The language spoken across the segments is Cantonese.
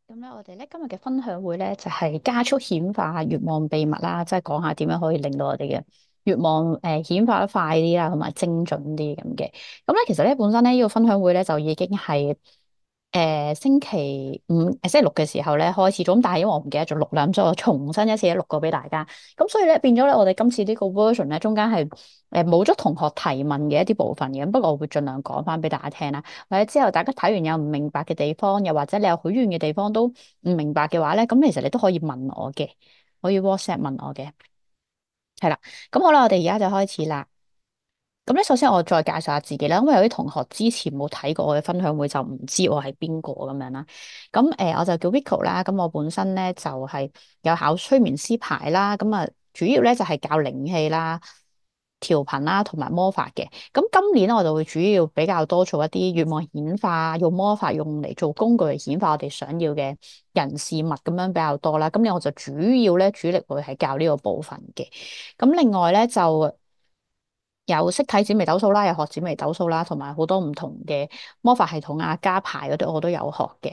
咁咧，我哋咧今日嘅分享會咧就係加速顯化願望秘密啦，即係講下點樣可以令到我哋嘅願望顯化得快啲啦，同埋精準啲咁嘅。咁咧其實咧本身咧呢個分享會咧就已經係星期五星期六嘅時候咧開始咗，咁但係因為我唔記得咗錄啦，咁所以我重新一次錄過俾大家。咁所以咧變咗咧，我哋今次呢個 version 咧中間係冇咗同學提問嘅一啲部分嘅，咁不過我會盡量講翻俾大家聽啦。或者之後大家睇完有唔明白嘅地方，又或者你有好遠嘅地方都唔明白嘅話咧，咁其實你都可以問我嘅，可以 WhatsApp 問我嘅，係啦。咁好啦，我哋而家就開始啦。咁咧，首先我再介紹下自己啦，因為有啲同學之前冇睇過我嘅分享會，就唔知我係邊個咁樣啦。咁我就叫 Vico 啦。咁我本身咧就係有考催眠師牌啦。咁啊，主要咧就係教靈氣啦、調頻啦同埋魔法嘅。咁今年咧我就會主要比較多做一啲願望顯化，用魔法用嚟做工具嚟顯化我哋想要嘅人事物咁樣比較多啦。咁咧我就主要咧主力會係教呢個部分嘅。咁另外咧就有識睇紫微斗數啦，有學紫微斗數啦，同埋好多唔同嘅魔法系統啊、加牌嗰啲我都有學嘅。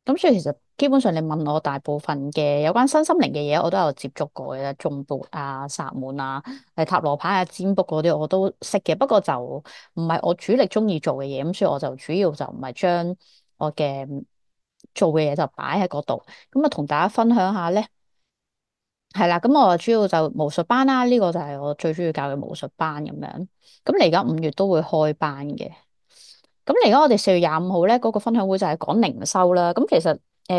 咁所以其實基本上你問我大部分嘅有關身心靈嘅嘢，我都有接觸過嘅，頌缽啊、薩滿啊、塔羅牌啊、占卜嗰啲我都識嘅。不過就唔係我主力中意做嘅嘢，咁所以我就主要就唔係將我嘅做嘅嘢就擺喺嗰度。咁啊，同大家分享下咧。係啦，咁我主要就巫術班啦，呢個就係我最中意教嘅巫術班咁樣。咁嚟緊5月都會開班嘅。咁嚟緊我哋4月25號咧，嗰個分享會就係講靈修啦。咁其實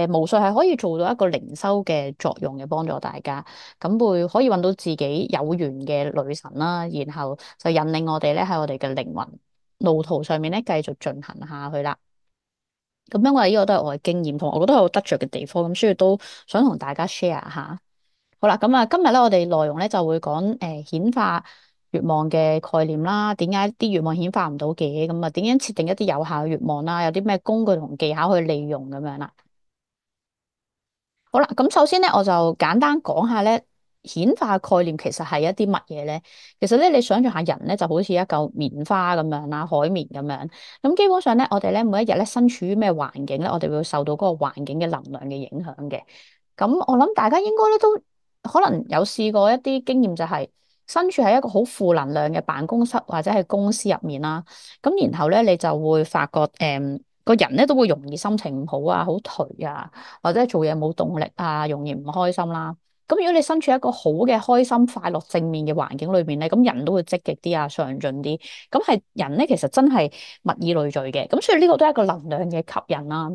巫術係可以做到一個靈修嘅作用嘅，幫助大家。咁會可以揾到自己有緣嘅女神啦，然後就引領我哋咧喺我哋嘅靈魂路途上面咧繼續進行下去啦。咁因為呢個都係我嘅經驗，同我覺得有得着嘅地方，咁所以都想同大家 share 下。好啦，咁啊，今日咧我哋內容咧就會講顯化願望嘅概念啦，點解啲願望顯化唔到嘅？咁啊，點樣設定一啲有效嘅願望啦？有啲咩工具同技巧去利用咁樣啦？好啦，咁首先咧我就簡單講下咧顯化概念其實係一啲乜嘢咧？其實咧你想象下人咧就好似一嚿棉花咁樣啦，海綿咁樣。咁基本上咧我哋咧每一日咧身處於咩環境咧，我哋會受到嗰個環境嘅能量嘅影響嘅。咁我諗大家應該咧都可能有試過一啲經驗，就係身處喺一個好負能量嘅辦公室或者係公司入面啦。咁然後咧你就會發覺個人咧都會容易心情唔好啊，好頹啊，或者做嘢冇動力啊，容易唔開心啦。咁如果你身處一個好嘅開心、快樂、正面嘅環境裏邊咧，咁人都會積極啲啊，上進啲。咁係人咧其實真係物以類聚嘅。咁所以呢個都係一個能量嘅吸引啦。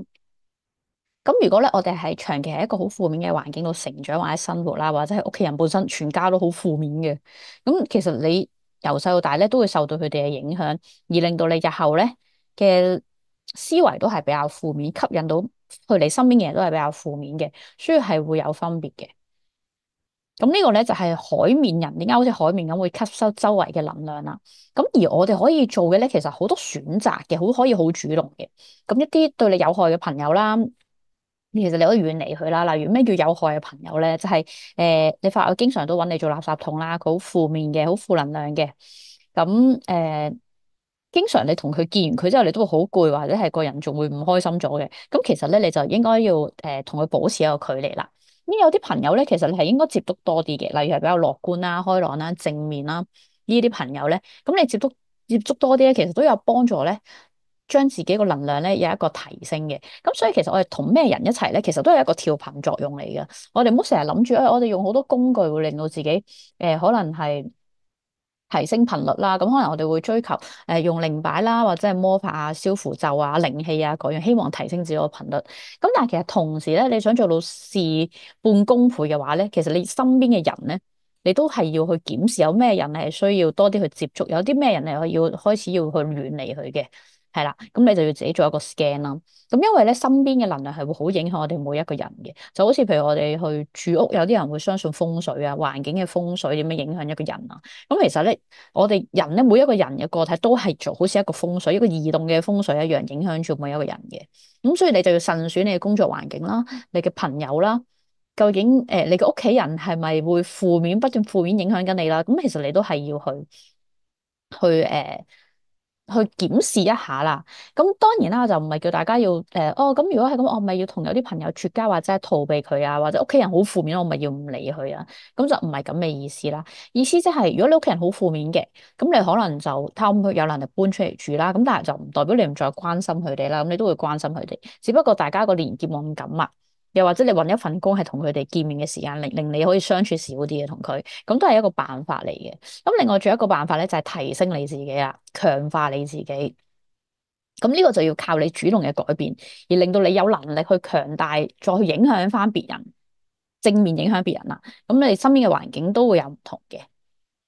咁如果咧，我哋係長期喺一個好負面嘅環境度成長或者生活啦，或者係屋企人本身全家都好負面嘅，咁其實你由細到大咧都會受到佢哋嘅影響，而令到你日後咧嘅思維都係比較負面，吸引到佢哋身邊嘅人都係比較負面嘅，所以係會有分別嘅。咁呢個咧就係海綿人點解好似海綿咁會吸收周圍嘅能量啦。咁而我哋可以做嘅咧，其實好多選擇嘅，好可以好主動嘅。咁一啲對你有害嘅朋友啦。其實你可以遠離佢啦。例如咩叫有害嘅朋友咧？就係、你發覺經常都揾你做垃圾桶啦，佢好負面嘅，好負能量嘅。咁經常你同佢見完佢之後，你都會好攰，或者係個人仲會唔開心咗嘅。咁其實咧，你就應該要同佢保持一個距離啦。咁有啲朋友咧，其實你係應該接觸多啲嘅，例如係比較樂觀啦、開朗啦、正面啦呢啲朋友咧。咁你接觸多啲咧，其實都有幫助咧，將自己個能量咧有一個提升嘅。咁所以其實我哋同咩人一齊咧，其實都係一個調頻作用嚟嘅。我哋唔好成日諗住，我哋用好多工具會令到自己可能係提升頻率啦。咁可能我哋會追求用靈擺啦，或者係魔法啊、消符咒啊、靈氣啊嗰樣，希望提升自己個頻率。咁但係其實同時咧，你想做到事半功倍嘅話咧，其實你身邊嘅人咧，你都係要去檢視有咩人係需要多啲去接觸，有啲咩人係要開始要去遠離佢嘅。係啦，咁你就要自己做一個 scan 啦。咁因為咧，身邊嘅能量係會好影響我哋每一個人嘅，就好似譬如我哋去住屋，有啲人會相信風水啊，環境嘅風水點樣影響一個人啊。咁其實咧，我哋人咧，每一個人嘅個體都係做好似一個風水，一個移動嘅風水一樣，影響住每一個人嘅。咁所以你就要慎選你嘅工作環境啦，你嘅朋友啦，究竟你嘅屋企人係咪會負面不斷負面影響緊你啦？咁其實你都係要去檢視一下啦。咁當然啦，我就唔係叫大家要咁如果係咁，我咪要同有啲朋友絕交或者係逃避佢啊，或者屋企人好負面，我咪要唔理佢啊。咁就唔係咁嘅意思啦。意思即係如果你屋企人好負面嘅，咁你可能就睇佢有能力搬出嚟住啦。咁但係就唔代表你唔再關心佢哋啦。咁你都會關心佢哋，只不過大家個連結冇咁緊密。又或者你搵一份工係同佢哋見面嘅時間，令你可以相處少啲嘅同佢，咁都係一個辦法嚟嘅。咁另外仲有一個辦法咧，就係提升你自己啊，強化你自己。咁呢個就要靠你主動嘅改變，而令到你有能力去強大，再去影響翻別人，正面影響別人啦。咁你身邊嘅環境都會有唔同嘅。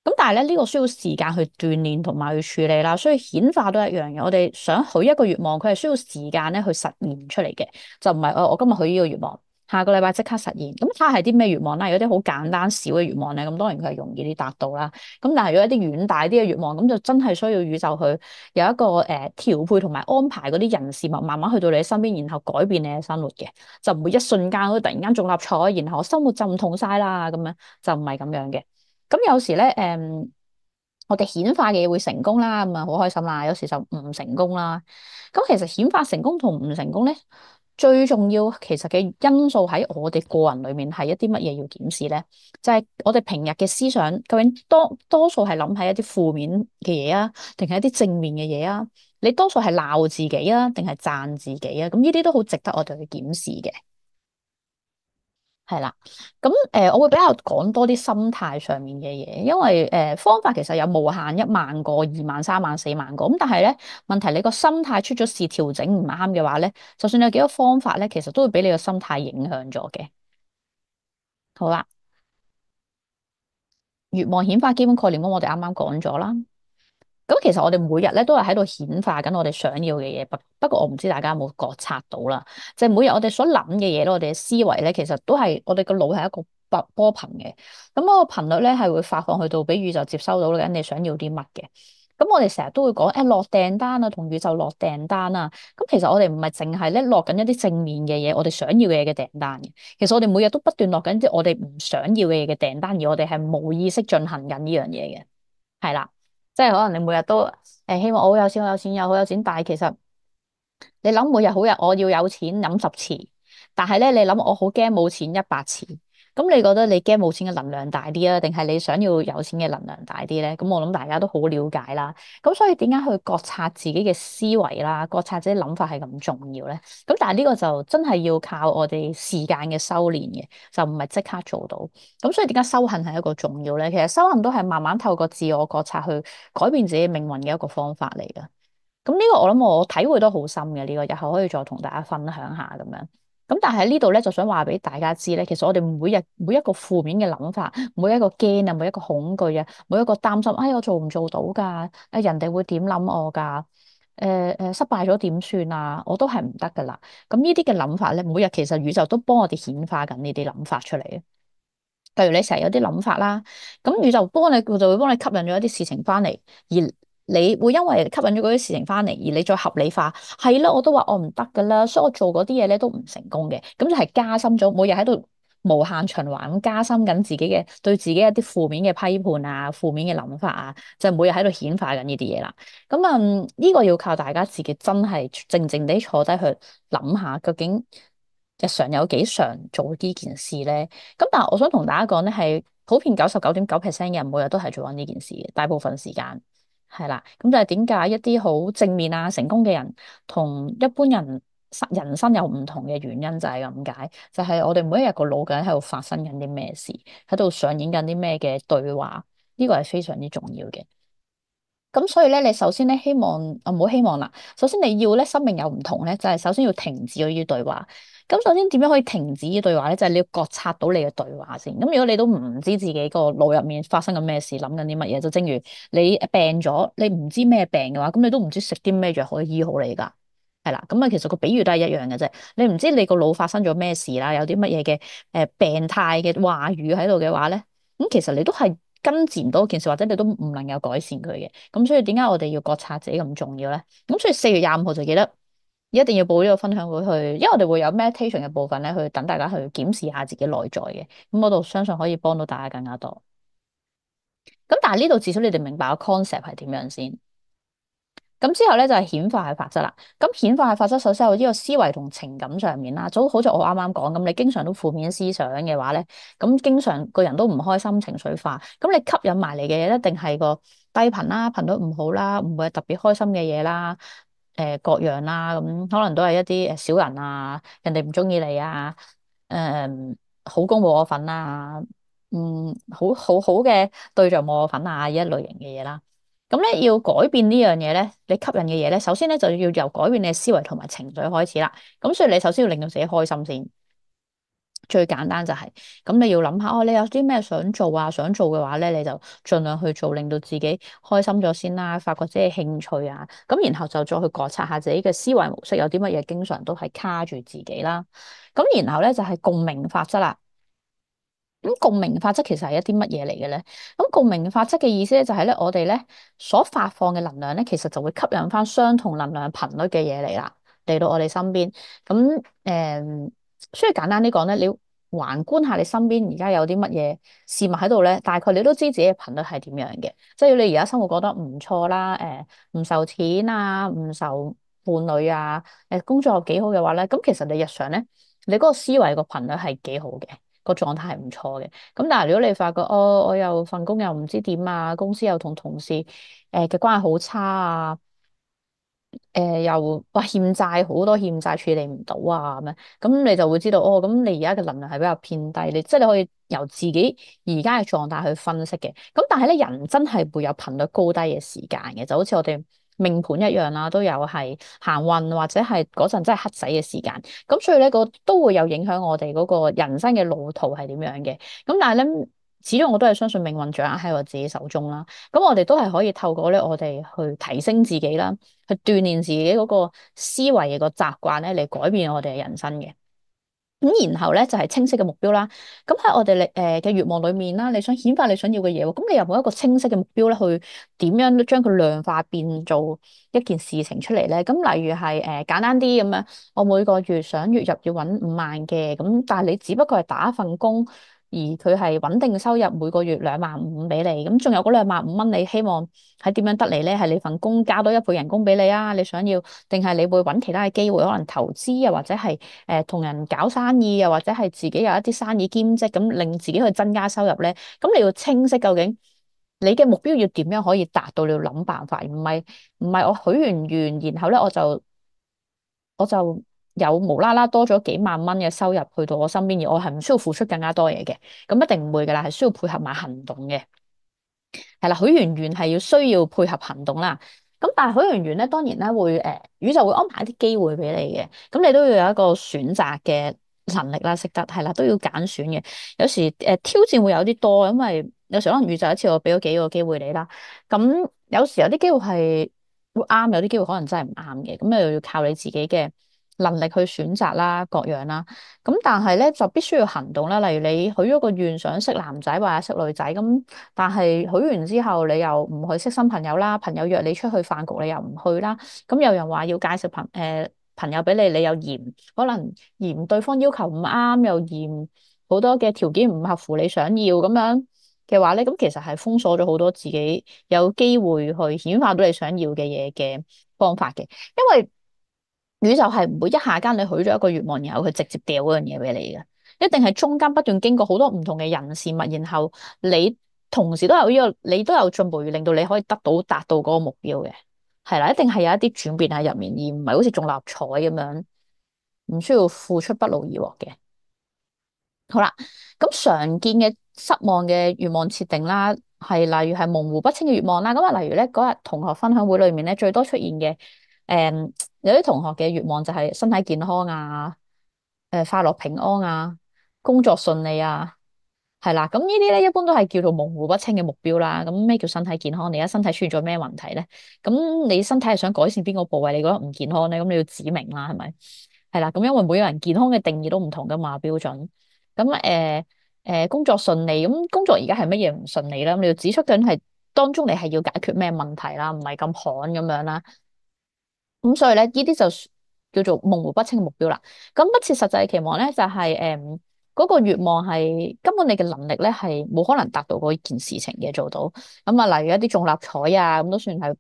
咁但係咧，呢個需要時間去鍛煉同埋去處理啦，所以顯化都係一樣嘅。我哋想許一個願望，佢係需要時間咧去實現出嚟嘅，就唔係我今日許呢個願望，下個禮拜即刻實現。咁睇下係啲咩願望啦？有啲好簡單小嘅願望咧，咁當然佢係容易啲達到啦。咁但係如果一啲遠大啲嘅願望，咁就真係需要宇宙去有一個調配同埋安排嗰啲人事物，慢慢去到你身邊，然後改變你嘅生活嘅，就唔會一瞬間突然間中六合彩，然後我生活就唔同晒啦咁樣，就唔係咁樣嘅。咁有時咧，我哋顯化嘅嘢會成功啦，咁啊好開心啦。有時就唔成功啦。咁其實顯化成功同唔成功咧，最重要其實嘅因素喺我哋個人裏面係一啲乜嘢要檢視咧？就係我哋平日嘅思想究竟多數係諗喺一啲負面嘅嘢啊，定係一啲正面嘅嘢啊？你多數係鬧自己啊，定係讚自己啊？咁呢啲都好值得我哋去檢視嘅。係啦，咁我會比較講多啲心態上面嘅嘢，因為方法其實有無限1萬個、2萬、3萬、4萬個，咁但係咧問題你個心態出咗事，調整唔啱嘅話咧，就算有幾多方法咧，其實都會俾你個心態影響咗嘅。好啦，願望顯化基本概念咁，我哋啱啱講咗啦。咁其實我哋每日咧都係喺度顯化緊我哋想要嘅嘢，不過我唔知大家有冇覺察到啦，就係每日我哋所諗嘅嘢咧，我哋嘅思維咧，其實都係我哋個腦係一個波頻嘅，咁嗰個頻率咧係會發放去到俾宇宙接收到緊你想要啲乜嘅。咁我哋成日都會講，落訂單啊，同宇宙落訂單啊。咁其實我哋唔係淨係咧落緊一啲正面嘅嘢，我哋想要嘅嘢嘅訂單嘅。其實我哋每日都不斷落緊啲我哋唔想要嘅嘢嘅訂單，而我哋係冇意識進行緊呢樣嘢嘅。係啦，即係可能你每日都希望我好有錢，好有錢又好有錢，但係其實你諗每日好日我要有錢諗10次，但係咧你諗我好驚冇錢100次，咁你覺得你驚冇錢嘅能量大啲啊，定係你想要有錢嘅能量大啲咧？咁我諗大家都好了解啦。咁所以點解去覺察自己嘅思維啦，覺察自己諗法係咁重要咧？咁但係呢個就真係要靠我哋時間嘅修煉嘅，就唔係即刻做到。咁所以點解修行係一個重要咧？其實修行都係慢慢透過自我覺察去改變自己命運嘅一個方法嚟㗎。咁呢個我諗我體會都好深嘅，呢個日後可以再同大家分享下咁樣。咁但係喺呢度咧，就想話俾大家知咧，其實我哋每日每一個負面嘅諗法，每一個驚啊，每一個恐懼啊，每一個擔心，哎，我做唔做到噶？誒，人哋會點諗我噶？失敗咗點算啊？我都係唔得噶啦。咁呢啲嘅諗法咧，每日其實宇宙都幫我哋顯化緊呢啲諗法出嚟嘅。例如你成日有啲諗法啦，咁宇宙幫你，佢就會幫你吸引咗一啲事情翻嚟，而你會因為吸引咗嗰啲事情翻嚟，而你再合理化，係啦，我都話我唔得噶啦，所以我做嗰啲嘢咧都唔成功嘅，咁就係加深咗，每日喺度無限循環咁加深緊自己嘅對自己一啲負面嘅批判啊、負面嘅諗法啊，就每日喺度顯化緊呢啲嘢啦。咁呢個要靠大家自己真係靜靜地坐低去諗下，究竟日常有幾常做呢件事咧？咁但係我想同大家講咧，係普遍99.9%嘅人每日都係做緊呢件事嘅，大部分時間係啦。咁就係點解一啲好正面啊、成功嘅人，同一般人生有唔同嘅原因就係咁解，就係我哋每一日個腦緊喺度發生緊啲咩事，喺度上演緊啲咩嘅對話，呢個係非常之重要嘅。咁所以咧，你首先咧希望唔好希望啦。首先你要咧生命有唔同咧，就係首先要停止呢啲對話。咁首先點樣可以停止呢啲對話咧？就係你要覺察到你嘅對話先。咁如果你都唔知自己個腦入面發生緊咩事，諗緊啲乜嘢，就正如你病咗，你唔知咩病嘅話，咁你都唔知食啲咩藥可以醫好你噶。係啦，咁啊，其實個比喻都係一樣嘅啫。你唔知你個腦發生咗咩事啦，有啲乜嘢嘅病態嘅話語喺度嘅話咧，咁其實你都係跟前多件事，或者你都唔能夠改善佢嘅。咁所以點解我哋要覺察自己咁重要咧？咁所以4月25號就記得一定要報呢個分享會去，因為我哋會有 meditation 嘅部分咧，去等大家去檢視下自己內在嘅。咁我度相信可以幫到大家更加多。咁但係呢度至少你哋明白個 concept 係點樣先？咁之後咧就係顯化嘅法則啦。咁顯化嘅法則首先有呢個思維同情感上面啦，就好似我啱啱講咁，你經常都負面思想嘅話咧，咁經常個人都唔開心、情緒化，咁你吸引埋嚟嘅嘢一定係個低頻啦、頻率唔好啦，唔會係特別開心嘅嘢啦，各樣啦，咁可能都係一啲小人啊，人哋唔中意你啊，好工冇我份啊，好嘅對象冇我份啊，呢一類型嘅嘢啦。咁咧要改變呢樣嘢咧，你吸引嘅嘢咧，首先咧就要由改變你嘅思維同埋情緒開始啦。咁所以你首先要令到自己開心先，最簡單就係、咁你要諗下哦，你有啲咩想做啊？想做嘅話咧，你就盡量去做，令到自己開心咗先啦，發掘自己興趣啊。咁然後就再去覺察下自己嘅思維模式有啲乜嘢，經常都係卡住自己啦。咁然後咧就係共鳴法則啦。咁共鳴法則其實係一啲乜嘢嚟嘅咧？咁共鳴法則嘅意思咧就係咧，我哋咧所發放嘅能量咧，其實就會吸引翻相同能量頻率嘅嘢嚟啦，嚟到我哋身邊。咁所以簡單啲講咧，你要環觀下你身邊而家有啲乜嘢事物喺度咧，大概你都知自己嘅頻率係點樣嘅。即係你而家生活覺得唔錯啦，唔受錢啊，唔受伴侶啊，工作又幾好嘅話咧，咁其實你日常咧，你嗰個思維個頻率係幾好嘅。個狀態係唔錯嘅，咁但係如果你發覺哦，我又份工又唔知點啊，公司又同同事嘅關係好差啊，又哇欠債好多欠債處理唔到啊咁樣，咁你就會知道哦，咁你而家嘅能量係比較偏低，你即係你可以由自己而家嘅狀態去分析嘅。咁但係咧，人真係會有頻率高低嘅時間嘅，就好似我哋命盤一樣啦，都有係行運或者係嗰陣真係黑仔嘅時間。咁所以咧，個都會有影響我哋嗰個人生嘅路途係點樣嘅。咁但係咧，始終我都係相信命運掌握喺我自己手中啦。咁我哋都係可以透過咧，我哋去提升自己啦。去鍛煉自己嗰個思維嘅個習慣咧，嚟改變我哋嘅人生嘅。咁然後咧就係清晰嘅目標啦。咁喺我哋嘅願望裏面啦，你想顯化你想要嘅嘢喎，咁你有冇一個清晰嘅目標咧？去點樣將佢量化變做一件事情出嚟咧？咁例如係簡單啲咁樣，我每個月想月入要揾5萬嘅，咁但係你只不過係打一份工。而佢係穩定收入，每個月2萬5俾你，咁仲有嗰2萬5蚊，你希望喺點樣得嚟咧？係你份工加多1倍人工俾你啊？你想要定係你會揾其他嘅機會，可能投資啊，或者係同人搞生意啊，或者係自己有一啲生意兼職，咁令自己去增加收入咧？咁你要清晰究竟你嘅目標要點樣可以達到，你要諗辦法，唔係我許完願，然後咧我就有無啦啦多咗幾萬蚊嘅收入去到我身邊，而我係唔需要付出更加多嘢嘅，咁一定唔會噶啦，係需要配合埋行動嘅。係啦，許願願係要需要配合行動啦。咁但係許願願咧，當然咧會宇宙會安排一啲機會俾你嘅。咁你都要有一個選擇嘅能力啦，識得係啦，都要揀選嘅。有時挑戰會有啲多，因為有時可能宇宙一次我俾咗幾個機會你啦。咁有時有啲機會係會啱，有啲機會可能真係唔啱嘅。咁你又要靠你自己嘅能力去選擇啦，各樣啦。咁但係咧就必須要行動啦。例如你許咗個願想識男仔或者識女仔咁。但係許完之後，你又唔去識新朋友啦，朋友約你出去飯局，你又唔去啦。咁有人話要介紹朋友俾你，你又嫌可能嫌對方要求唔啱，又嫌好多嘅條件唔合乎你想要咁樣嘅話咧，咁其實係封鎖咗好多自己有機會去顯化到你想要嘅嘢嘅方法嘅，因為宇宙係唔會一下間你許咗一個願望，然後佢直接掉嗰樣嘢俾你嘅。一定係中間不斷經過好多唔同嘅人事物，然後你同時都有呢個，你都有進步，而令到你可以達到嗰個目標嘅，係啦，一定係有一啲轉變喺入面，而唔係好似中六合彩咁樣，唔需要付出不勞而獲嘅。好啦，咁常見嘅失望嘅願望設定啦，係例如係模糊不清嘅願望啦。咁啊，例如咧嗰日同學分享會裏面咧最多出現嘅，有啲同學嘅願望就係身體健康啊，快樂平安啊，工作順利啊。係啦，咁呢啲咧一般都係叫做模糊不清嘅目標啦。咁咩叫身體健康？你而家身體出現咗咩問題咧？咁你身體係想改善邊個部位？你覺得唔健康咧？咁你要指明啦，係咪？係啦，咁因為每個人健康嘅定義都唔同噶嘛，標準。咁工作順利，咁工作而家係乜嘢唔順利咧？咁你要指出究竟係當中你係要解決咩問題啦，唔係咁旱咁樣啦。咁所以咧，呢啲就叫做模糊不清嘅目標啦。咁不切實際嘅期望咧，就係嗰個願望係根本你嘅能力咧係冇可能達到嗰件事情嘅做到。咁啊，例如一啲中立彩啊，咁都算係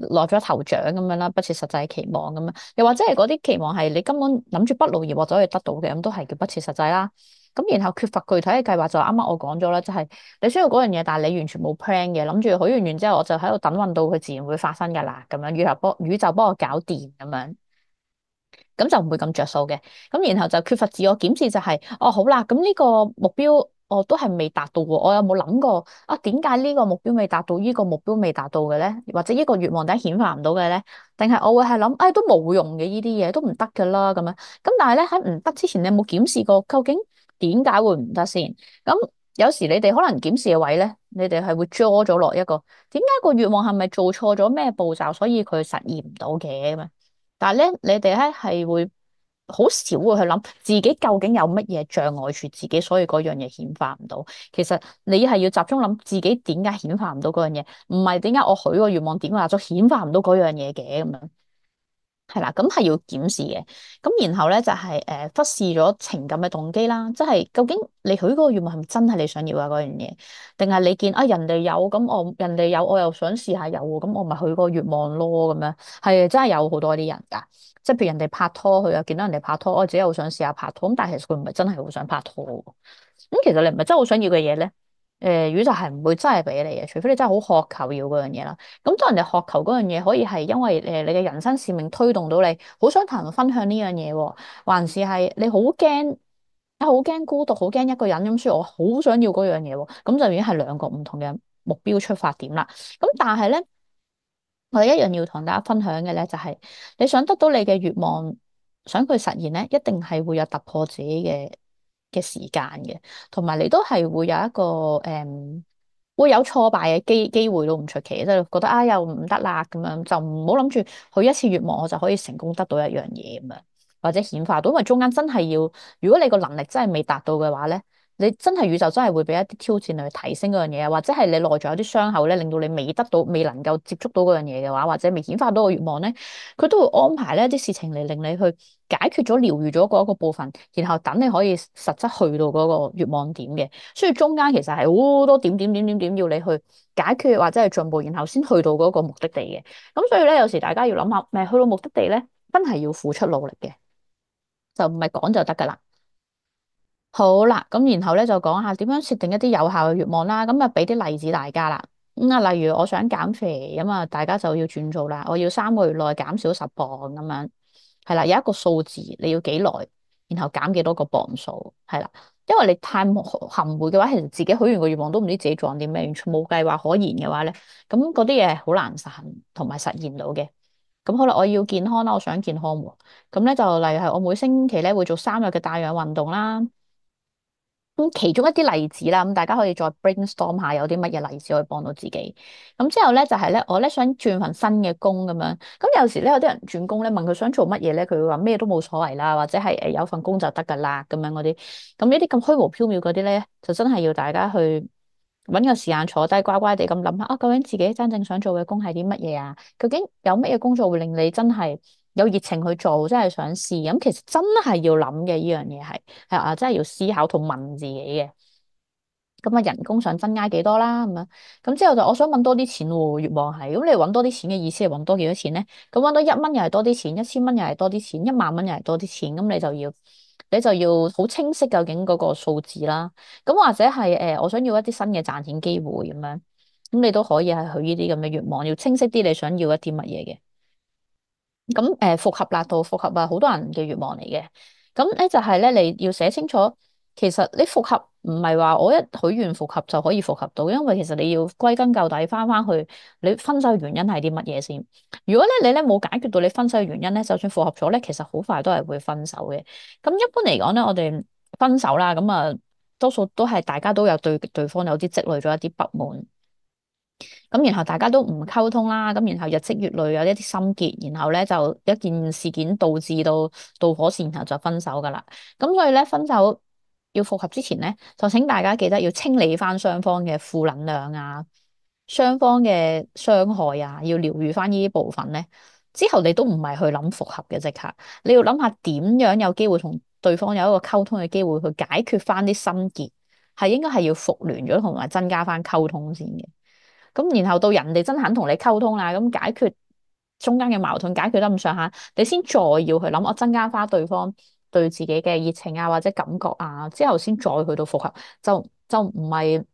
落咗頭獎咁樣啦，不切實際期望咁樣，又或者係嗰啲期望係你根本諗住不勞而獲就可以得到嘅，咁都係叫不切實際啦。咁然後缺乏具體嘅計劃就啱啱我講咗啦，就係你需要嗰樣嘢，但係你完全冇 plan 嘅，諗住許願完之後我就喺度等運到佢自然會發生㗎啦，咁樣宇宙幫我搞掂咁樣。咁就唔會咁着數嘅。咁然後就缺乏自我檢視，就係哦好啦，咁呢個目標我都係未達到喎，我有冇諗過啊？點解呢個目標未達到，呢個目標未達到嘅咧？或者呢個願望點解顯化唔到嘅咧？定係我會係諗，哎都冇用嘅呢啲嘢，都唔得噶啦咁樣。咁但係咧喺唔得之前，你有冇檢視過究竟點解會唔得先？咁有時你哋可能檢視嘅位咧，你哋係會 draw 咗落一個點解個願望係咪做錯咗咩步驟，所以佢實現唔到嘅咁樣。但係咧，你哋咧係會好少會去諗自己究竟有乜嘢障礙住自己，所以嗰樣嘢顯化唔到。其實你係要集中諗自己點解顯化唔到嗰樣嘢，唔係點解我許個願望點話咗顯化唔到嗰樣嘢嘅咁樣。係啦，咁係要檢視嘅。咁然後咧就係忽視咗情感嘅動機啦，即係究竟你許嗰個願望係咪真係你想要嘅嗰樣嘢，定係你見啊人哋有咁人哋有我又想試下有喎，咁我咪許個願望咯咁樣。係真係有好多啲人㗎，即係譬如人哋拍拖，佢又見到人哋拍拖，我自己又想試下拍拖，咁但係其實佢唔係真係好想拍拖喎。咁其實你唔係真係好想要嘅嘢咧，宇宙係唔會真係俾你嘅，除非你真係好渴求要嗰樣嘢啦。咁當人哋渴求嗰樣嘢，可以係因為你嘅人生使命推動到你，好想同人分享呢樣嘢喎，還是係你好驚孤獨，好驚一個人咁，所以我好想要嗰樣嘢喎。咁就已經係兩個唔同嘅目標出發點啦。咁但係咧。我哋一樣要同大家分享嘅咧，就係你想得到你嘅願望，想佢實現咧，一定係會有突破自己嘅時間嘅，同埋你都係會有一個會有挫敗嘅機會都唔出奇，即係覺得啊又唔得啦咁樣，就唔好諗住許一次願望我就可以成功得到一樣嘢咁樣，或者顯化到，因為中間真係要，如果你個能力真係未達到嘅話咧。你真係宇宙真係會俾一啲挑戰你去提升嗰樣嘢啊，或者係你內在有啲傷口咧，令到你未得到、未能夠接觸到嗰樣嘢嘅話，或者未顯化到個願望咧，佢都會安排呢一啲事情嚟令你去解決咗、療愈咗嗰一個部分，然後等你可以實質去到嗰個願望點嘅。所以中間其實係好多點要你去解決或者係進步，然後先去到嗰個目的地嘅。咁所以咧，有時大家要諗下，咪去到目的地咧，真係要付出努力嘅，就唔係講就得㗎啦。好啦，咁然後咧就講下點樣設定一啲有效嘅願望啦。咁啊，俾啲例子大家啦。咁啊，例如我想減肥，咁啊，大家就要轉做啦。我要3個月內減少10磅咁樣，係啦，有一個數字你要幾耐，然後減幾多個磅數，係啦。因為你太含糊嘅話，其實自己許完個願望都唔知自己做緊啲咩，完全冇計劃可言嘅話咧，咁嗰啲嘢好難實行同埋實現到嘅。咁好啦，我要健康啦，我想健康喎。咁咧就例如係我每星期咧會做3日嘅帶氧運動啦。咁其中一啲例子啦，咁大家可以再 brainstorm 下有啲乜嘢例子可以幫到自己。咁之後咧就係咧，我咧想轉份新嘅工咁樣。咁有時咧有啲人轉工咧問佢想做乜嘢咧，佢會話咩都冇所謂啦，或者係有份工就得㗎啦咁樣嗰啲。咁呢啲咁虛無縹緲嗰啲咧，就真係要大家去揾個時間坐低乖乖地咁諗下啊，究竟自己真正想做嘅工係啲乜嘢啊？究竟有乜嘢工作會令你真係有熱情去做，真係想試？咁其實真係要諗嘅呢樣嘢係啊，真係要思考同問自己嘅。咁啊，人工想增加幾多啦？咁樣咁之後就我想揾多啲錢喎，願望係咁，你揾多啲錢嘅意思係揾多幾多錢咧？咁揾到1蚊又係多啲錢，1000蚊又係多啲錢，10000蚊又係多啲錢，咁你就要好清晰究竟嗰個數字啦。咁或者係我想要一啲新嘅賺錢機會咁樣，咁你都可以係去呢啲咁嘅願望，要清晰啲你想要一啲乜嘢嘅。咁復合啦，到復合啊，好多人嘅願望嚟嘅。咁咧就係咧，你要寫清楚，其實你復合唔係話我一許願復合就可以復合到，因為其實你要歸根究底翻翻去，你分手嘅原因係啲乜嘢先？如果咧你咧冇解決到你分手嘅原因咧，就算復合咗咧，其實好快都係會分手嘅。咁一般嚟講咧，我哋分手啦，咁啊多數都係大家都有對對方有啲積累咗一啲不滿。咁然後大家都唔溝通啦，咁然後日積月累有一啲心結，然後咧就一件事件導致到導火線，然後就分手噶啦。咁所以咧分手要復合之前咧，就請大家記得要清理翻雙方嘅負能量啊，雙方嘅傷害啊，要療愈翻呢啲部分咧。之後你都唔係去諗復合嘅即刻，你要諗下點樣有機會同對方有一個溝通嘅機會去解決翻啲心結，係應該係要復聯咗同埋增加翻溝通先嘅。咁然後到人哋真係肯同你溝通啦，咁解決中間嘅矛盾，解決得咁上下，你先再要去諗我增加翻對方對自己嘅熱情啊或者感覺啊，之後先再去到復合，就唔係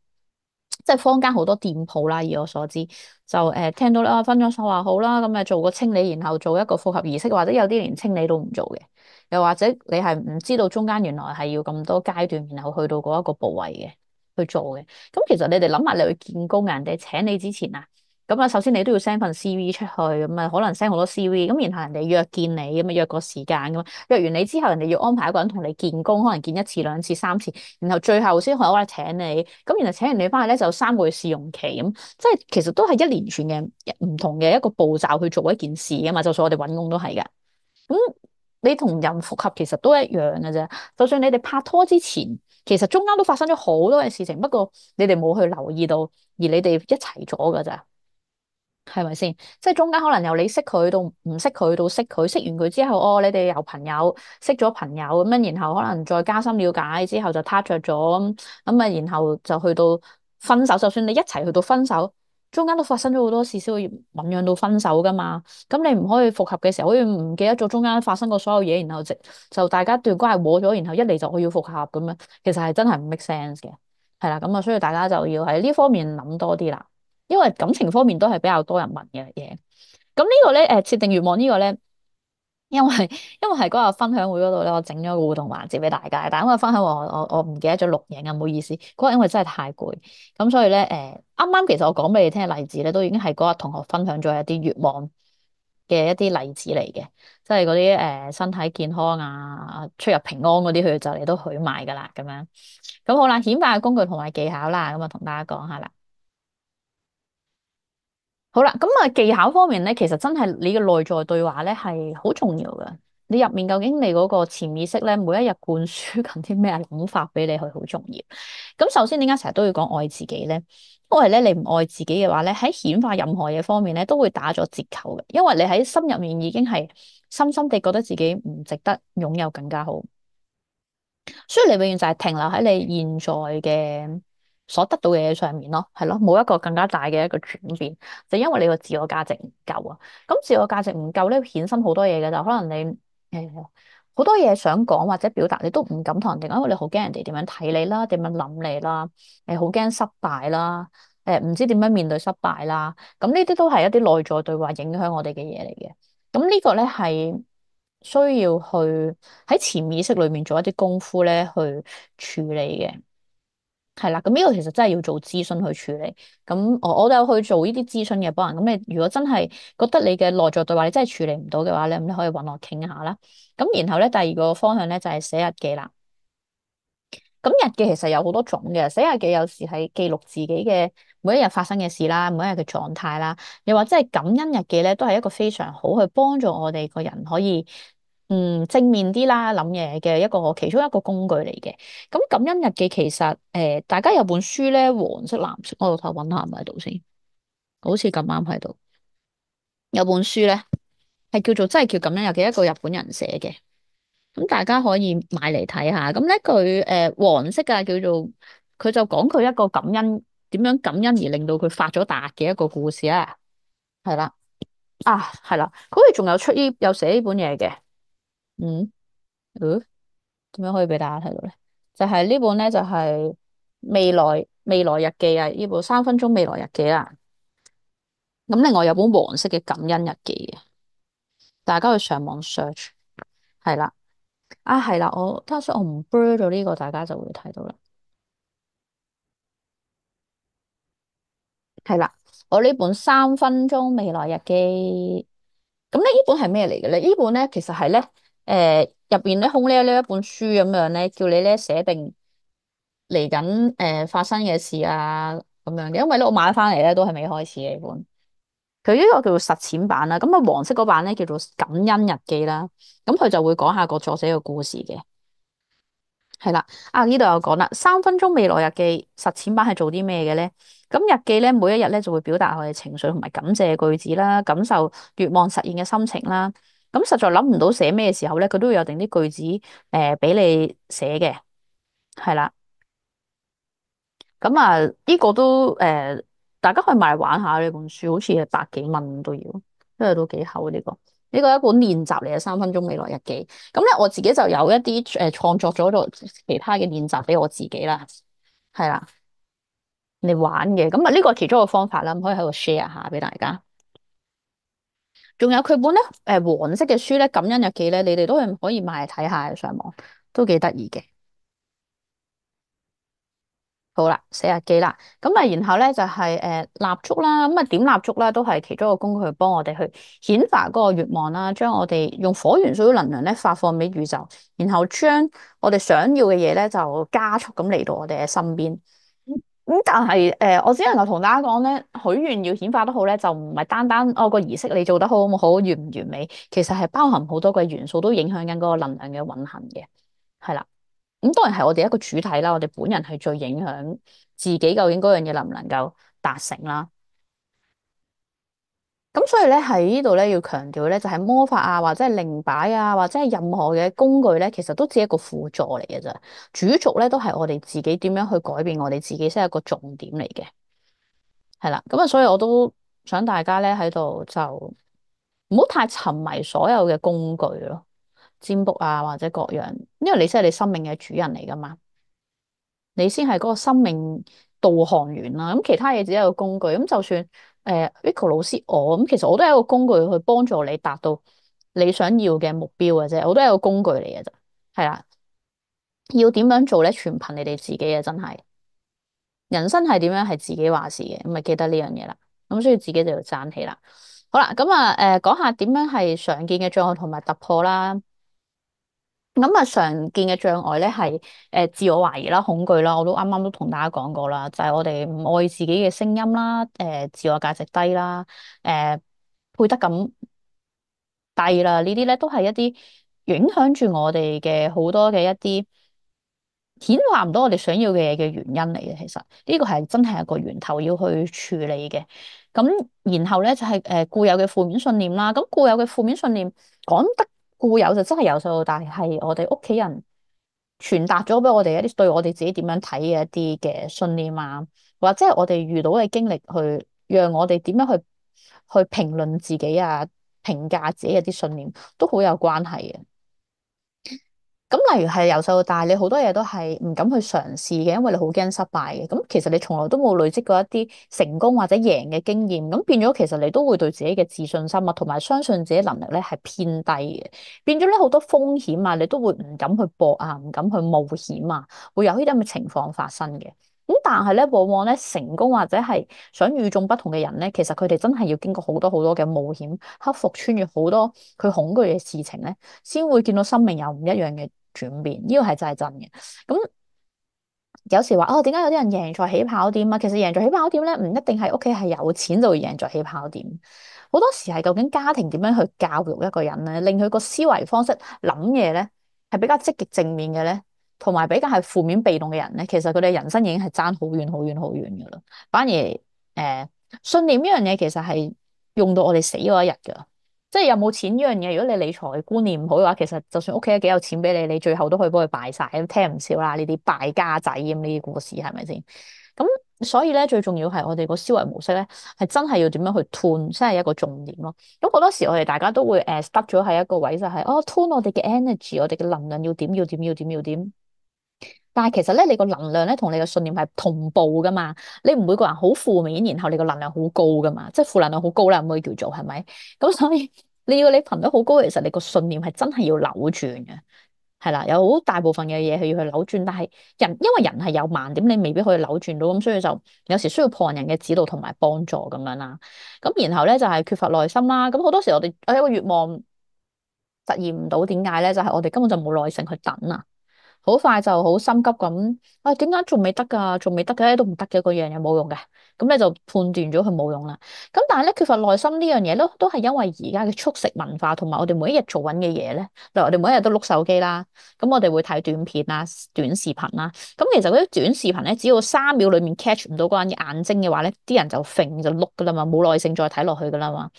即係坊間好多店鋪啦，以我所知就聽到啦分咗手話好啦，咁做個清理，然後做一個復合儀式，或者有啲連清理都唔做嘅，又或者你係唔知道中間原來係要咁多階段，然後去到嗰一個部位嘅去做嘅。咁其實你哋諗下，你去見工，人哋請你之前啊，咁首先你都要 send 份 CV 出去，咁可能 send 好多 CV，咁然後人哋約見你，咁約個時間咁約完你之後，人哋要安排一個人同你見工，可能見一次、兩次、三次，然後最後先可以請你，咁然後請完你翻去咧就3個月試用期，咁即係其實都係一連串嘅唔同嘅一個步驟去做一件事噶嘛，就算我哋揾工都係噶。咁你同人復合其實都一樣嘅啫，就算你哋拍拖之前，其實中間都發生咗好多嘅事情，不過你哋冇去留意到，而你哋一齊咗噶咋。係咪先？即係中間可能由你識佢到唔識佢到識佢，識完佢之後，哦，你哋由朋友識咗朋友咁樣，然後可能再加深了解之後就撻着咗咁啊，然後就去到分手。就算你一齊去到分手，中間都發生咗好多事先會醞釀到分手噶嘛。咁你唔可以復合嘅時候，好似唔記得咗中間發生過所有嘢，然後就大家段關係和咗，然後一嚟就我要復合咁樣，其實係真係唔 make sense 嘅。係啦，咁啊，所以大家就要喺呢方面諗多啲啦。因為感情方面都係比較多人問嘅嘢。咁呢個咧，設定願望呢個咧，因為因為係嗰日分享會嗰度咧，我整咗個互動環節俾大家，但係因為分享會我唔記得咗錄影啊，唔好意思。嗰日因為真係太攰，咁所以咧啱啱其實我講俾你聽嘅例子咧，都已經係嗰日同學分享咗一啲願望嘅一啲例子嚟嘅，即係嗰啲身體健康啊、出入平安嗰啲，佢就嚟都許埋噶啦，咁樣。咁好啦，顯化嘅工具同埋技巧啦，咁啊同大家講下啦。好啦，咁技巧方面咧，其實真係你嘅內在對話咧係好重要嘅。你入面究竟你嗰個潛意識咧，每一日灌輸緊啲咩諗法俾你，係好重要。咁首先點解成日都要講愛自己咧？因為咧你唔愛自己嘅話咧，喺顯化任何嘢方面咧，都會打咗折扣嘅。因為你喺心入面已經係深深地覺得自己唔值得擁有更加好。所以你永遠就係停留喺你現在嘅所得到嘅嘢上面咯，係咯，冇一個更加大嘅一個轉變，就因為你個自我價值唔夠啊。咁自我價值唔夠咧，衍生好多嘢嘅，就可能你好多嘢想講或者表達，你都唔敢同人哋講，因為你好驚人哋點樣睇你啦，點樣諗你啦，好驚失敗啦，唔知點樣面對失敗啦。咁呢啲都係一啲內在對話影響我哋嘅嘢嚟嘅。咁呢個咧係需要去喺潛意識裏面做一啲功夫咧，去處理嘅。係啦，咁呢個其實真係要做諮詢去處理。咁我都有去做呢啲諮詢嘅幫人。咁你如果真係覺得你嘅內在對話你真係處理唔到嘅話咧，咁你可以揾我傾下啦。咁然後咧，第二個方向咧就係寫日記啦。咁日記其實有好多種嘅，寫日記有時係記錄自己嘅每一日發生嘅事啦，每一日嘅狀態啦，又或者係感恩日記咧，都係一個非常好去幫助我哋個人可以正面啲啦諗嘢嘅一個其中一個工具嚟嘅。咁感恩日記其實大家有本書咧，黃色藍色，我度睇揾下係咪喺度先，好似咁啱喺度有本書咧，係叫做真係叫感恩日記，一個日本人寫嘅。咁大家可以買嚟睇下。咁咧佢黃色嘅叫做，佢就講佢一個感恩點樣感恩而令到佢發咗達嘅一個故事啊。係啦，係啦，佢好似仲有出有寫呢本嘢嘅。嗯，點樣可以俾大家睇到咧？就係呢本咧，就係未來日記啊，呢部3分鐘未來日記啦。咁另外有本黃色嘅感恩日記嘅，大家去上網 search。係啦，係啦，睇下先，我唔 blur 咗呢個，大家就會睇到啦。係啦，我呢本3分鐘未來日記，咁咧呢本係咩嚟嘅咧？呢本咧其實係咧，入邊咧空呢一本書咁樣咧，叫你咧寫定嚟緊發生嘅事啊咁樣嘅。因為咧我買翻嚟咧都係未開始嘅呢本，佢呢個叫做實踐版啦。咁黃色嗰版咧叫做感恩日記啦。咁佢就會講下個作者嘅故事嘅。係啦，呢度有講啦，3分鐘未來日記實踐版係做啲咩嘅咧？咁日記咧，每一日咧就會表達我哋情緒同埋感謝句子啦，感受願望實現嘅心情啦。咁實在諗唔到寫咩時候咧，佢都會有定啲句子俾你寫嘅。係啦，咁呢個都大家可以買嚟玩下呢本書，好似係百幾蚊都要，因為都幾厚呢個。呢個係一本練習嚟嘅3分鐘未來日記。咁咧我自己就有一啲創作咗其他嘅練習俾我自己啦，係啦，嚟玩嘅。咁啊呢個係其中一個方法啦，可以喺度 share 下俾大家。仲有佢本咧黃色嘅書咧，感恩日記咧，你哋都係可以買嚟睇下，上網都幾得意嘅。好啦，寫日記啦，咁啊，然後咧就係蠟燭啦，咁啊點蠟燭咧都係其中一個工具，去幫我哋去顯化嗰個願望啦，將我哋用火元素嘅能量咧發放俾宇宙，然後將我哋想要嘅嘢咧就加速咁嚟到我哋嘅身邊。但係我只能夠同大家講咧，許願要顯化得好咧，就唔係單單個儀式你做得好唔好，完唔完美，其實係包含好多個元素都影響緊嗰個能量嘅運行嘅，係啦。咁當然係我哋一個主體啦，我哋本人係最影響自己究竟嗰樣嘢能唔能夠達成啦。咁所以咧喺呢度咧要強調咧，就係魔法啊，或者係靈擺啊，或者係任何嘅工具咧，其實都只係一個輔助嚟嘅啫。主軸咧都係我哋自己點樣去改變我哋自己先係一個重點嚟嘅。係啦，咁啊，所以我都想大家咧喺度就唔好太沉迷所有嘅工具咯，占卜啊或者各樣，因為你先係你生命嘅主人嚟噶嘛。你先係嗰個生命導航員啦，咁其他嘢只係一個工具，咁就算Rico 老師我咁，其實我都係一個工具去幫助你達到你想要嘅目標嘅啫，我都係一個工具嚟嘅啫，係啦，要點樣做咧，全憑你哋自己啊，真係人生係點樣係自己話事嘅，咁咪記得呢樣嘢啦，咁所以自己就要爭氣啦。好啦，咁啊講下點樣係常見嘅障礙同埋突破啦。咁啊，常見嘅障礙咧係自我懷疑啦、恐懼啦，我都啱啱都同大家講過啦，就係我哋唔愛自己嘅聲音啦，自我價值低啦，配得感低啦，呢啲咧都係一啲影響住我哋嘅好多嘅一啲顯化唔到我哋想要嘅嘢嘅原因嚟嘅。其實呢個係真係一個源頭要去處理嘅。咁然後咧就係固有嘅負面信念啦。咁固有嘅負面信念講得固有就真係由細到大係我哋屋企人傳達咗俾我哋一啲對我哋自己點樣睇嘅一啲嘅信念啊，或者係我哋遇到嘅經歷去讓我哋點樣去評論自己啊，評價自己嘅啲信念都好有關係嘅。咁例如係由細到大，你好多嘢都係唔敢去嘗試嘅，因為你好驚失敗嘅。咁其實你從來都冇累積過一啲成功或者贏嘅經驗，咁變咗其實你都會對自己嘅自信心啊，同埋相信自己能力咧係偏低嘅。變咗咧好多風險啊，你都會唔敢去搏啊，唔敢去冒險啊，會有呢啲咁嘅情況發生嘅。咁但係咧，往往咧成功或者係想與眾不同嘅人咧，其實佢哋真係要經過好多好多嘅冒險，克服穿越好多佢恐懼嘅事情咧，先會見到生命有唔一樣嘅轉變，呢個係真係真嘅。咁有時話哦，點解有啲人贏在起跑點啊？其實贏在起跑點咧，唔一定係屋企係有錢就會贏在起跑點。好多時係究竟家庭點樣去教育一個人咧，令佢個思維方式諗嘢咧係比較積極正面嘅咧，同埋比較係負面被動嘅人咧，其實佢哋人生已經係爭好遠好遠好遠噶啦。反而信念呢樣嘢其實係用到我哋死嗰一日噶。即係有冇錢呢樣嘢，如果你理財觀念唔好嘅話，其實就算屋企幾有錢俾你，你最後都可以幫佢敗晒，咁聽唔少啦。呢啲敗家仔咁呢啲故事係咪先？咁所以咧，最重要係我哋個思維模式咧，係真係要點樣去 tune，先係一個重點咯。咁好多時我哋大家都會stuck 咗喺一個位，就係哦 tune 我哋嘅 energy，我哋嘅能量要點要點要點要點。但係其實咧，你個能量咧同你嘅信念係同步噶嘛。你唔會個人好負面，然後你個能量好高噶嘛，即係負能量好高啦，唔可以叫做係咪？咁所以你要你頻率好高，其實你個信念係真係要扭轉嘅，係啦，有好大部分嘅嘢係要去扭轉。但係因為人係有盲點，你未必可以扭轉到，咁所以就有時需要旁人嘅指導同埋幫助咁樣啦。咁然後咧就係缺乏耐心啦。咁好多時我哋有一個願望實現唔到，點解咧？就係我哋根本就冇耐性去等啊。好快就好心急咁，啊點解仲未得㗎？仲未得嘅都唔得嘅，嗰樣嘢冇用嘅，咁你就判斷咗佢冇用啦。咁但係咧缺乏耐心呢樣嘢都係因為而家嘅速食文化同埋我哋每一日做緊嘅嘢咧，例如我哋每一日都碌手機啦，咁我哋會睇短片啦、短視頻啦。咁其實嗰啲短視頻咧，只要3秒裡面 catch 唔到嗰個人嘅眼睛嘅話咧，啲人就揈就碌㗎啦嘛，冇耐性再睇落去㗎啦嘛。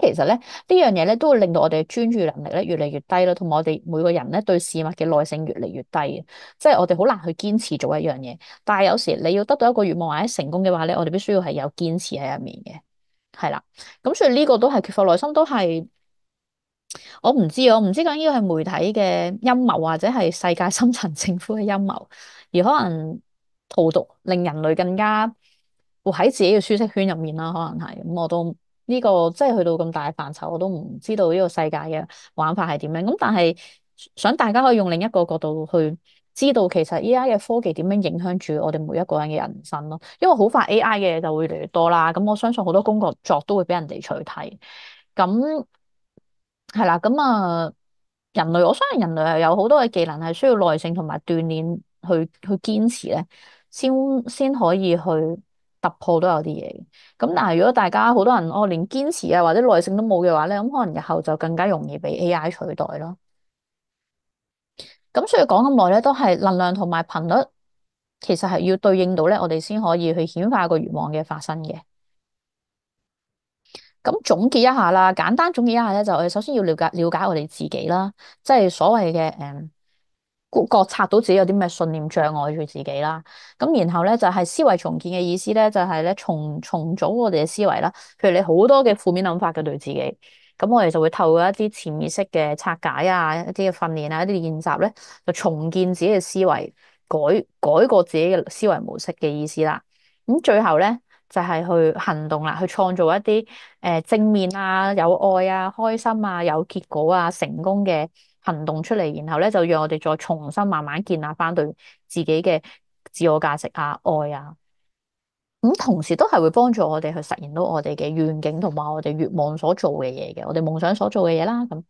其實咧呢樣嘢咧都會令到我哋專注能力咧越嚟越低咯，同埋我哋每個人咧對事物嘅耐性越嚟越低嘅，即係我哋好難去堅持做一樣嘢。但係有時你要得到一個願望或者成功嘅話咧，我哋必須要係有堅持喺入面嘅，係啦。咁所以呢個都係缺乏耐心，都係。我唔知究竟呢個係媒體嘅陰謀，或者係世界深層政府嘅陰謀，而可能荼毒令人類更加活喺自己嘅舒適圈入面啦。可能係咁，我都呢個即係去到咁大嘅範疇，我都唔知道呢個世界嘅玩法係點樣。咁但係想大家可以用另一個角度去知道，其實依家嘅科技點樣影響住我哋每一個人嘅人生咯。因為好快 AI 嘅嘢就會越嚟越多啦，咁我相信好多工作都會俾人哋取替。咁係啦，咁我相信人類係有好多嘅技能係需要耐性同埋鍛煉去堅持咧，先可以去突破都有啲嘢嘅。咁但係如果大家好多人連堅持啊或者耐性都冇嘅話咧，咁可能日後就更加容易被 AI 取代咯。咁所以講咁耐咧，都係能量同埋頻率，其實係要對應到咧，我哋先可以去顯化個願望嘅發生嘅。咁總結一下啦，簡單總結一下咧，就我哋首先要了解我哋自己啦，即係所謂嘅覺察到自己有啲咩信念障礙住自己啦。咁然後咧就係思維重建嘅意思咧，就係咧重組我哋嘅思維啦。譬如你好多嘅負面諗法嘅對自己，咁我哋就會透過一啲潛意識嘅拆解啊，一啲嘅訓練啊，一啲練習咧，就重建自己嘅思維，改過自己嘅思維模式嘅意思啦。咁最後咧。就係去行動啦，去創造一啲正面啊、有愛啊、開心啊、有結果啊、成功嘅行動出嚟，然後咧就讓我哋再重新慢慢建立翻對自己嘅自我價值啊、愛啊，咁同時都係會幫助我哋去實現到我哋嘅願景同埋我哋願望所做嘅嘢嘅，我哋夢想所做嘅嘢啦，咁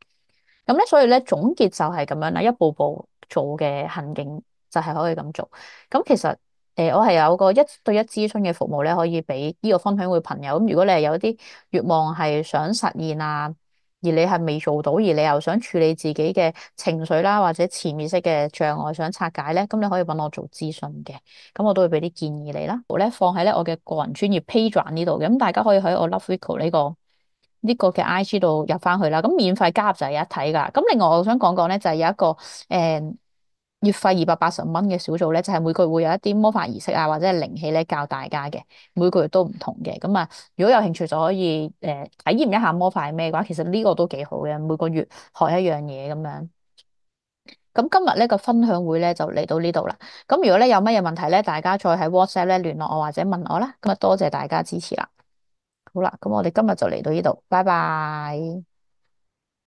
咧，所以咧總結就係咁樣啦，一步步做嘅行徑就係可以咁做。咁其實我係有個一對一諮詢嘅服務咧，可以俾呢個分享會朋友。咁如果你係有啲願望係想實現啊，而你係未做到，而你又想處理自己嘅情緒啦，或者潛意識嘅障礙想拆解咧，咁你可以揾我做諮詢嘅。咁我都會俾啲建議你啦。我咧放喺咧我嘅個人專業 Patreon 呢度嘅，咁大家可以喺我 Love Vico 呢個嘅 IG 度入翻去啦，咁免費加入就係有一睇噶。咁另外我想講講咧，就係有一個月費285蚊嘅小組咧，就係每個月會有一啲魔法儀式啊，或者係靈氣咧教大家嘅，每個月都唔同嘅。咁啊，如果有興趣就可以體驗一下魔法係咩嘅話，其實呢個都幾好嘅，每個月學一樣嘢咁樣。咁今日呢個分享會咧就嚟到呢度啦。咁如果咧有乜嘢問題咧，大家再喺 WhatsApp 咧聯絡我或者問我啦。咁啊多謝大家支持啦。好啦，咁我哋今日就嚟到呢度，拜拜。